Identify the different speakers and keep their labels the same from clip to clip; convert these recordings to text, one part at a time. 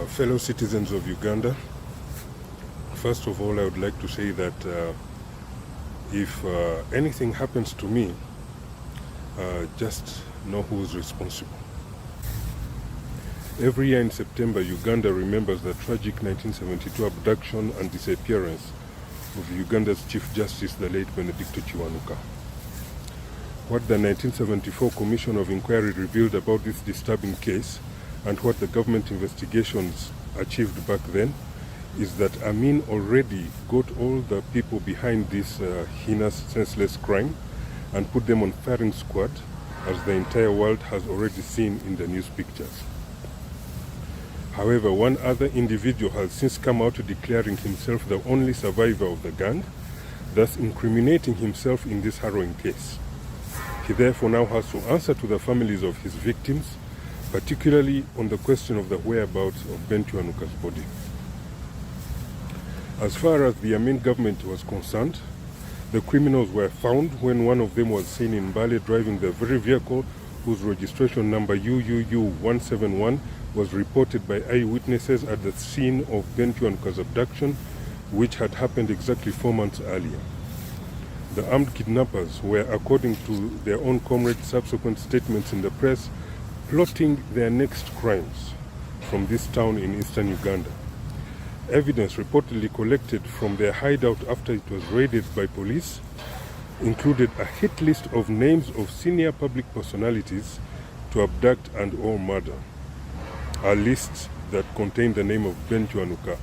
Speaker 1: Fellow citizens of Uganda, first of all, I would like to say that if anything happens to me, just know who is responsible. Every year in September, Uganda remembers the tragic 1972 abduction and disappearance of Uganda's Chief Justice, the late Benedict Kiwanuka. What the 1974 Commission of Inquiry revealed about this disturbing case and what the government investigations achieved back then is that Amin already got all the people behind this heinous, senseless crime and put them on firing squad, as the entire world has already seen in the news pictures. However, one other individual has since come out declaring himself the only survivor of the gang, thus incriminating himself in this harrowing case. He therefore now has to answer to the families of his victims, particularly on the question of the whereabouts of Ben Kiwanuka's body. As far as the Amin government was concerned, the criminals were found when one of them was seen in Mbale driving the very vehicle whose registration number UUU 171 was reported by eyewitnesses at the scene of Ben Kiwanuka's abduction, which had happened exactly 4 months earlier. The armed kidnappers were, according to their own comrades' subsequent statements in the press, plotting their next crimes from this town in eastern Uganda. Evidence reportedly collected from their hideout after it was raided by police included a hit list of names of senior public personalities to abduct and or murder. A list that contained the name of Ben Kiwanuka,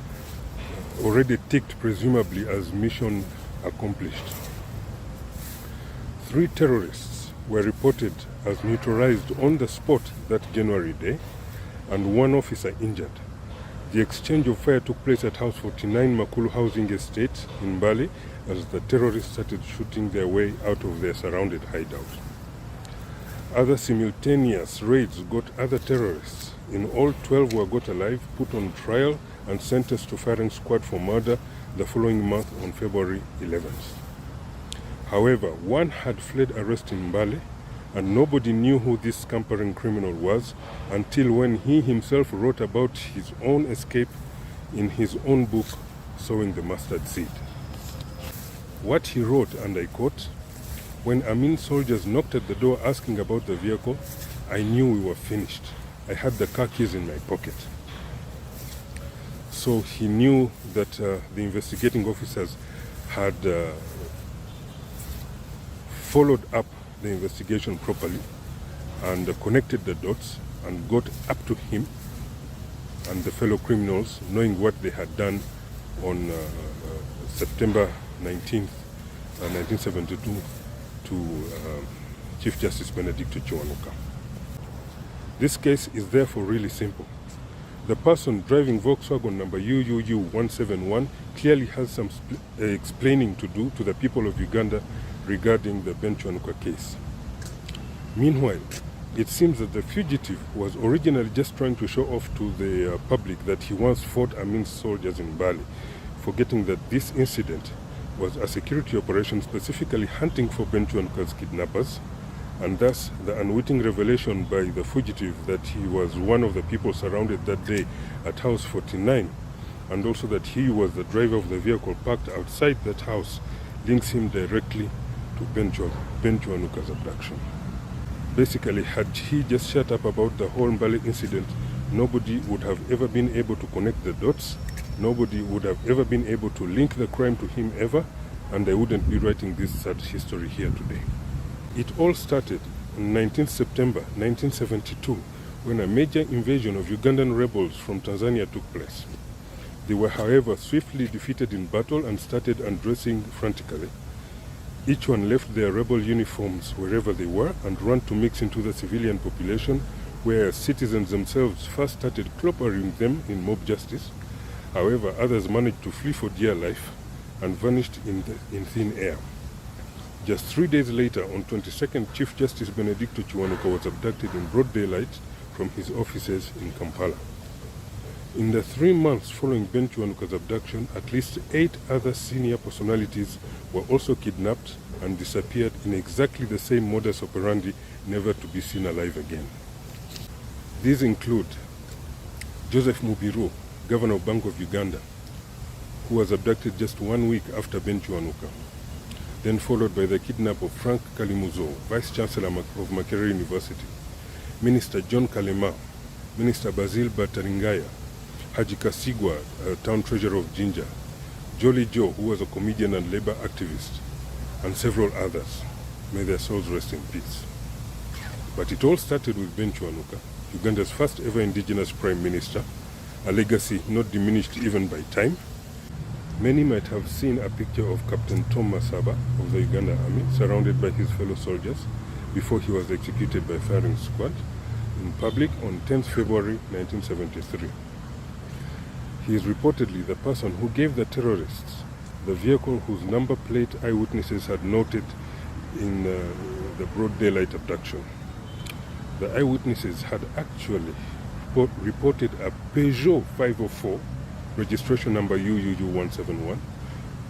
Speaker 1: already ticked presumably as mission accomplished. 3 terrorists were reported as neutralized on the spot that January day, and 1 officer injured. The exchange of fire took place at House 49 Makulu Housing Estate in Mbale as the terrorists started shooting their way out of their surrounded hideout. Other simultaneous raids got other terrorists. In all, 12 were got alive, put on trial, and sentenced to firing squad for murder the following month on February 11th. However, one had fled arrest in Mbale, and nobody knew who this scampering criminal was until when he himself wrote about his own escape in his own book, Sowing the Mustard Seed. What he wrote, and I quote, "When Amin soldiers knocked at the door asking about the vehicle, I knew we were finished. I had the car keys in my pocket." So he knew that the investigating officers had followed up the investigation properly and connected the dots and got up to him and the fellow criminals, knowing what they had done on September 19th, 1972 to Chief Justice Benedict Kiwanuka. This case is therefore really simple. The person driving Volkswagen number UUU 171 clearly has some explaining to do to the people of Uganda regarding the Ben Kiwanuka case. Meanwhile, it seems that the fugitive was originally just trying to show off to the public that he once fought Amin's soldiers in Mbale, forgetting that this incident was a security operation specifically hunting for Ben Kiwanuka's kidnappers, and thus the unwitting revelation by the fugitive that he was one of the people surrounded that day at House 49, and also that he was the driver of the vehicle parked outside that house, links him directly to Ben Kiwanuka's abduction. Basically, had he just shut up about the whole Mbale incident, nobody would have ever been able to connect the dots, nobody would have ever been able to link the crime to him ever, and I wouldn't be writing this sad history here today. It all started on 19 September 1972 when a major invasion of Ugandan rebels from Tanzania took place. They were, however, swiftly defeated in battle and started undressing frantically. Each one left their rebel uniforms wherever they were and ran to mix into the civilian population, where citizens themselves first started clobbering them in mob justice. However, others managed to flee for dear life and vanished in thin air. Just 3 days later, on 22nd, Chief Justice Benedict Kiwanuka was abducted in broad daylight from his offices in Kampala. In the 3 months following Ben Kiwanuka's abduction, at least 8 other senior personalities were also kidnapped and disappeared in exactly the same modus operandi, never to be seen alive again. These include Joseph Mubiro, governor of Bank of Uganda, who was abducted just 1 week after Ben Kiwanuka, then followed by the kidnap of Frank Kalimuzo, Vice-Chancellor of Makerere University, Minister John Kalema, Minister Basil Bataringaya, Haji Kasigwa, town treasurer of Jinja, Jolly Joe, who was a comedian and labor activist, and several others. May their souls rest in peace. But it all started with Ben Kiwanuka, Uganda's first ever indigenous prime minister, a legacy not diminished even by time. Many might have seen a picture of Captain Tom Masaba of the Uganda Army surrounded by his fellow soldiers before he was executed by firing squad in public on 10th February 1973. He is reportedly the person who gave the terrorists the vehicle whose number plate eyewitnesses had noted in the broad daylight abduction. The eyewitnesses had actually reported a Peugeot 504, registration number UUU171,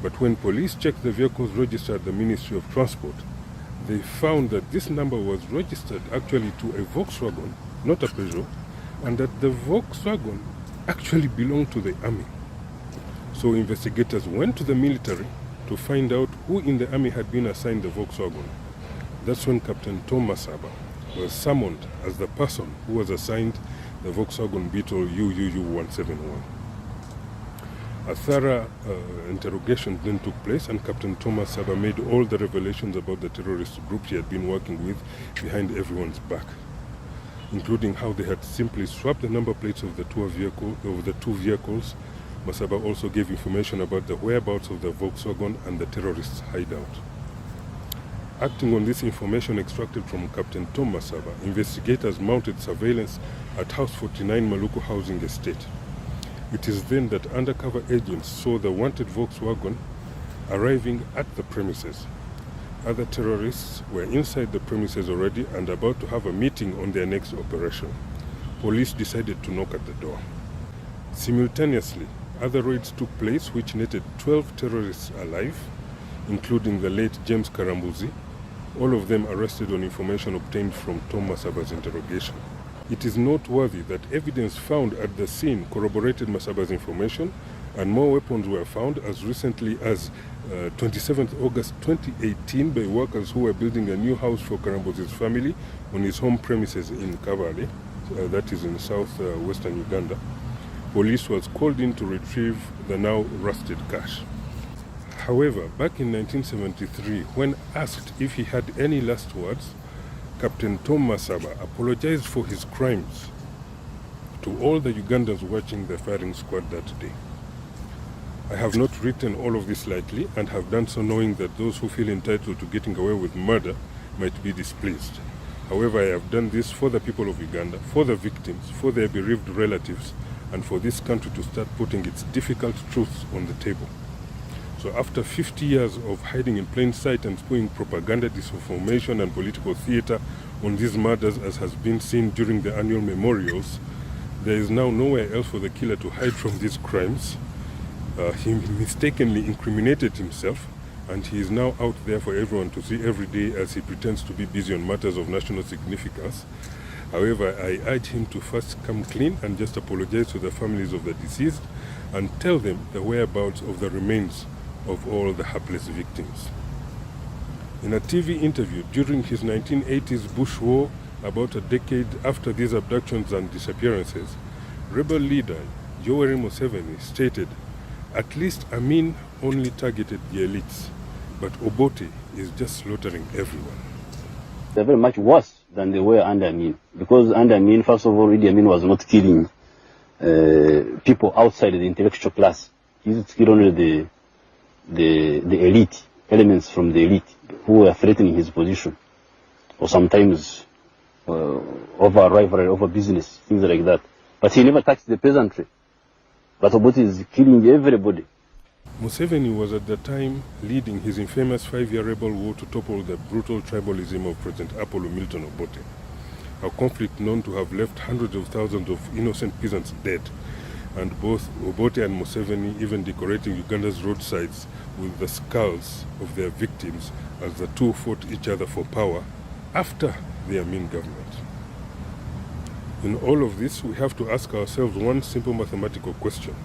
Speaker 1: but when police checked the vehicles registered at the Ministry of Transport, they found that this number was registered actually to a Volkswagen, not a Peugeot, and that the Volkswagen actually belonged to the army. So investigators went to the military to find out who in the army had been assigned the Volkswagen. That's when Captain Tom Masaba was summoned as the person who was assigned the Volkswagen Beetle UUU171. A thorough interrogation then took place, and Captain Tom Masaba made all the revelations about the terrorist group he had been working with behind everyone's back, including how they had simply swapped the number plates of the two vehicles. Masaba also gave information about the whereabouts of the Volkswagen and the terrorists' hideout. Acting on this information extracted from Captain Tom Masaba, investigators mounted surveillance at House 49 Maluku Housing Estate. It is then that undercover agents saw the wanted Volkswagen arriving at the premises. Other terrorists were inside the premises already and about to have a meeting on their next operation. Police decided to knock at the door. Simultaneously, other raids took place which netted 12 terrorists alive, including the late James Karambuzi, all of them arrested on information obtained from Tom Masaba's interrogation. It is noteworthy that evidence found at the scene corroborated Masaba's information, and more weapons were found as recently as 27th August 2018 by workers who were building a new house for Karambuzi's family on his home premises in Kabale, that is in southwestern Uganda. Police was called in to retrieve the now rusted cash. However, back in 1973, when asked if he had any last words, Captain Tom Masaba apologized for his crimes to all the Ugandans watching the firing squad that day. I have not written all of this lightly and have done so knowing that those who feel entitled to getting away with murder might be displeased. However, I have done this for the people of Uganda, for the victims, for their bereaved relatives, and for this country to start putting its difficult truths on the table. So after 50 years of hiding in plain sight and spewing propaganda, disinformation, and political theater on these murders, as has been seen during the annual memorials, there is now nowhere else for the killer to hide from these crimes. He mistakenly incriminated himself, and he is now out there for everyone to see every day as he pretends to be busy on matters of national significance. However, I urge him to first come clean and just apologize to the families of the deceased and tell them the whereabouts of the remains of all the hapless victims. In a TV interview during his 1980s Bush War, about a decade after these abductions and disappearances, rebel leader Yoweri Museveni stated, "At least Amin only targeted the elites, but Obote is just slaughtering everyone."
Speaker 2: They're very much worse than they were under Amin, because under Amin, first of all, Idi Amin was not killing people outside the intellectual class. He used to kill only the elite, elements from the elite who were threatening his position, or sometimes over rivalry, over business, things like that. But he never touched the peasantry. But Obote is killing everybody.
Speaker 1: Museveni was at the time leading his infamous 5-year rebel war to topple the brutal tribalism of President Apollo Milton Obote, a conflict known to have left hundreds of thousands of innocent peasants dead, and both Obote and Museveni even decorating Uganda's roadsides with the skulls of their victims as the two fought each other for power after the Amin government. In all of this, we have to ask ourselves one simple mathematical question.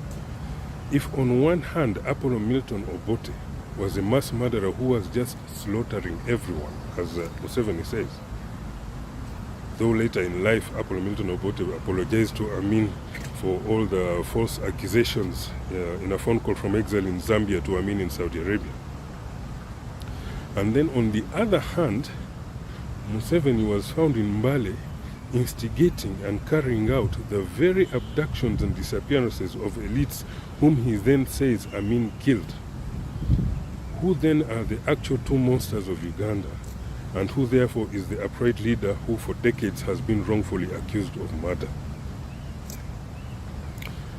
Speaker 1: If on one hand, Apollo Milton Obote was a mass murderer who was just slaughtering everyone, as Museveni says, though later in life, Apollo Milton Obote apologized to Amin for all the false accusations in a phone call from exile in Zambia to Amin in Saudi Arabia. And then on the other hand, Museveni was found in Mbale instigating and carrying out the very abductions and disappearances of elites whom he then says Amin killed. Who then are the actual two monsters of Uganda, and who therefore is the upright leader who for decades has been wrongfully accused of murder?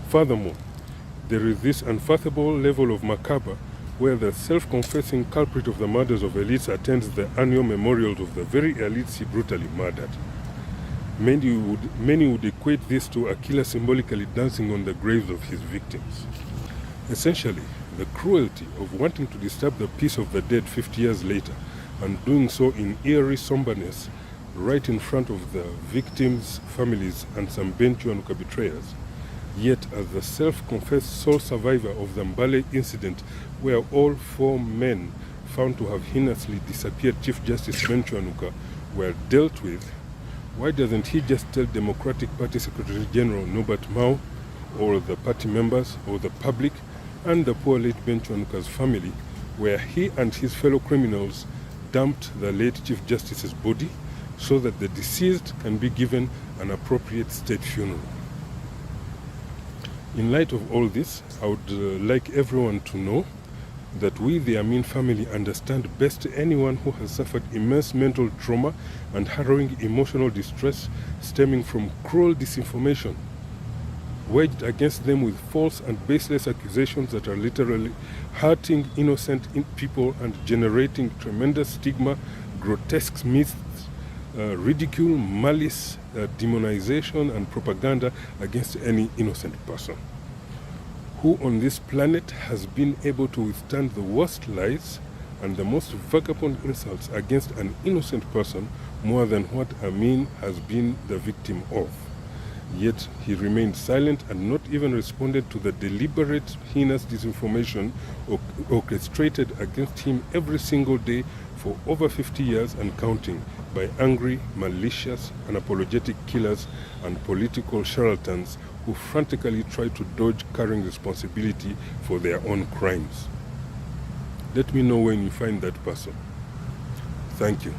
Speaker 1: Furthermore, there is this unfathomable level of macabre where the self-confessing culprit of the murders of elites attends the annual memorials of the very elites he brutally murdered. Many would equate this to a killer symbolically dancing on the graves of his victims. Essentially, the cruelty of wanting to disturb the peace of the dead 50 years later, and doing so in eerie somberness right in front of the victims' families and some Ben Kiwanuka betrayers. Yet, as the self-confessed sole survivor of the Mbale incident, where all 4 men found to have heinously disappeared Chief Justice Ben Kiwanuka were dealt with, why doesn't he just tell Democratic Party Secretary General Norbert Mao, or the party members, or the public, and the poor late Ben Kiwanuka's family, where he and his fellow criminals dumped the late Chief Justice's body so that the deceased can be given an appropriate state funeral? In light of all this, I would like everyone to know that we, the Amin family, understand best anyone who has suffered immense mental trauma and harrowing emotional distress stemming from cruel disinformation waged against them with false and baseless accusations that are literally hurting innocent people and generating tremendous stigma, grotesque myths, ridicule, malice, demonization, and propaganda against any innocent person. Who on this planet has been able to withstand the worst lies and the most vagabond insults against an innocent person more than what Amin has been the victim of? Yet he remained silent and not even responded to the deliberate, heinous disinformation orchestrated against him every single day for over 50 years and counting by angry, malicious, unapologetic killers and political charlatans who frantically try to dodge carrying responsibility for their own crimes. Let me know when you find that person. Thank you.